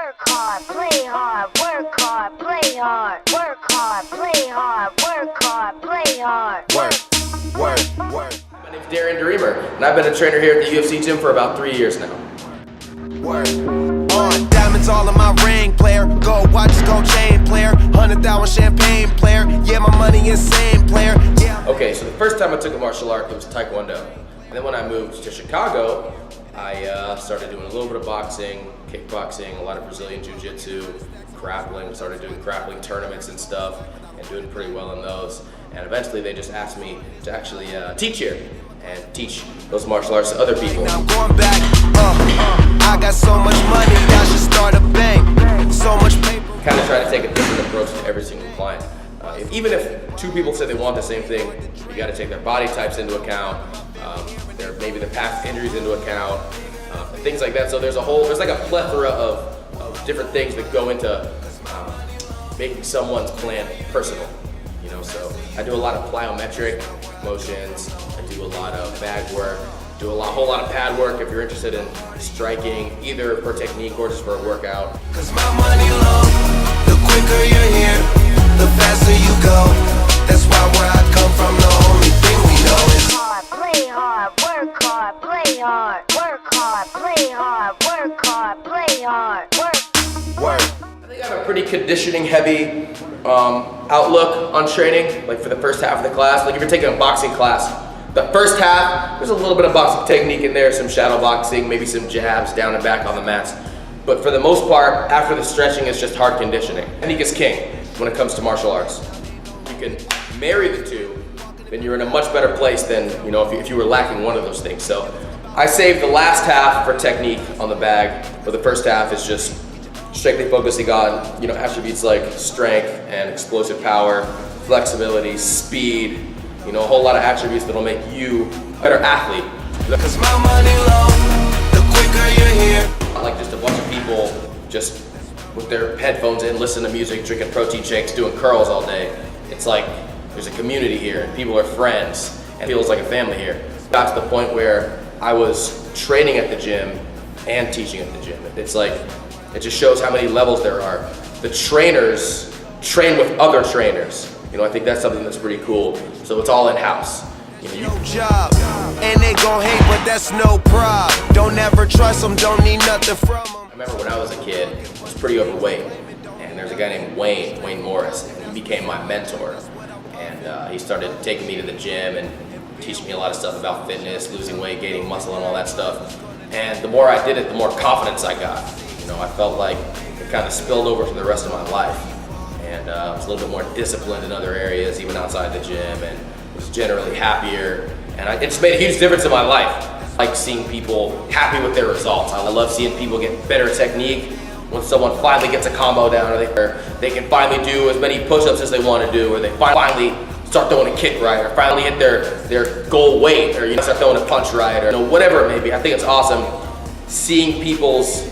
work hard, play hard, work hard, play hard, work hard, play hard, work hard, play hard. Work. My name's Darian DeRiemer, and I've been a trainer here at the UFC Gym for about 3 years now. Work. On diamonds all in my ring, player. Gold watches, gold chain, player. 100,000 champagne, player. Yeah, my money insane, player. Yeah. Okay, so the first time I took a martial art, it was Taekwondo. And then when I moved to Chicago, I started doing a little bit of boxing, kickboxing, a lot of Brazilian Jiu-Jitsu, grappling, started doing grappling tournaments and stuff, and doing pretty well in those. And eventually they just asked me to actually teach here and teach those martial arts to other people. Now I'm going back, I got so much money, I should start a bank. So much paper. Kind of try to take a different approach to every single client. Even if two people say they want the same thing, you got to take their body types into account, maybe their past injuries into account, and things like that. So there's like a plethora of different things that go into making someone's plan personal. You know, so I do a lot of plyometric motions. I do a lot of bag work. Do a whole lot of pad work if you're interested in striking, either for technique or just for a workout. Cause my money low, the quicker you're here, the faster you go. That's why where I come from, the only thing we know is hard, play hard, work hard, play hard, work hard, play hard, work hard, play hard, work. I think I have a pretty conditioning heavy outlook on training, like for the first half of the class. Like if you're taking a boxing class, the first half, there's a little bit of boxing technique in there, some shadow boxing, maybe some jabs down and back on the mats. But for the most part, after the stretching, it's just hard conditioning. Technique is king when it comes to martial arts. You can marry the two, then you're in a much better place than, you know, if you were lacking one of those things. So I saved the last half for technique on the bag, but the first half is just strictly focusing on, you know, attributes like strength and explosive power, flexibility, speed, you know, a whole lot of attributes that'll make you a better athlete. cause my money low, the quicker you're here. I like just a bunch of people just with their headphones in, listening to music, drinking protein shakes, doing curls all day. It's like there's a community here, and people are friends, and it feels like a family here. Got to the point where I was training at the gym and teaching at the gym. It's like, it just shows how many levels there are. The trainers train with other trainers. You know, I think that's something that's pretty cool. So it's all in-house. You know, Your job, and they gon' hate, but that's no problem. Don't ever trust them, don't need nothing from them. I remember when I was a kid, I was pretty overweight, and there's a guy named Wayne Morris, and he became my mentor. And he started taking me to the gym and teaching me a lot of stuff about fitness, losing weight, gaining muscle, and all that stuff. And the more I did it, the more confidence I got. You know, I felt like it kind of spilled over to the rest of my life. And I was a little bit more disciplined in other areas, even outside the gym, and was generally happier. And it's made a huge difference in my life. I like seeing people happy with their results. I love seeing people get better technique. When someone finally gets a combo down, or they can finally do as many push-ups as they want to do, or they finally start throwing a kick right, or finally hit their goal weight, or start throwing a punch right, or whatever it may be. I think it's awesome seeing people's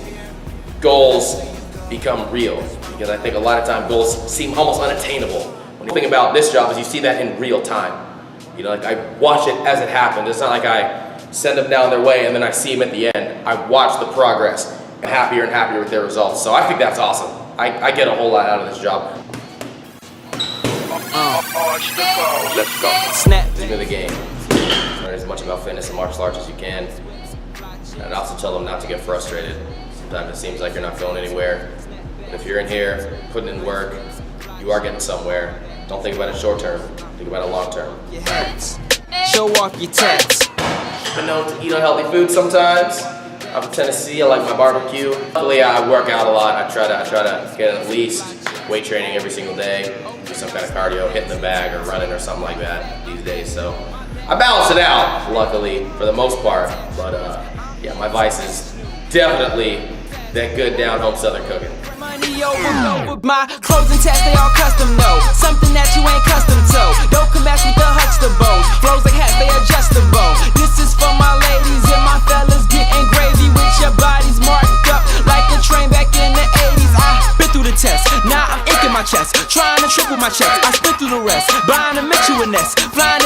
goals become real, because I think a lot of times goals seem almost unattainable. When you think about this job, is you see that in real time. You know, like I watch it as it happens. It's not like I send them down their way and then I see them at the end. I watch the progress. I'm happier and happier with their results. So I think that's awesome. I get a whole lot out of this job. Let's go. Snap. This is the game. Learn as much about fitness and martial arts as you can. And also tell them not to get frustrated. Sometimes it seems like you're not going anywhere. But if you're in here, putting in work, you are getting somewhere. Don't think about it short term, think about it long term. Your hats. Show off your tats. Been known to eat unhealthy food sometimes. I'm from Tennessee, I like my barbecue. Luckily I work out a lot. I try to get at least weight training every single day. Do some kind of cardio, hitting the bag or running or something like that these days. So I balance it out, luckily, for the most part. But yeah, my vice is definitely that good down-home Southern cooking. Money over my clothes and tats, they all custom, no. Something that you ain't custom to. Don't come at me with the Huxtables. Flows like hats, they adjustable. This is for my ladies and my fellas getting gravy with your bodies marked up like a train back in the 80s. I been through the test, now I'm inking my chest. Trying to triple my checks, I split through the rest. Buying a Mitchell and Ness, flying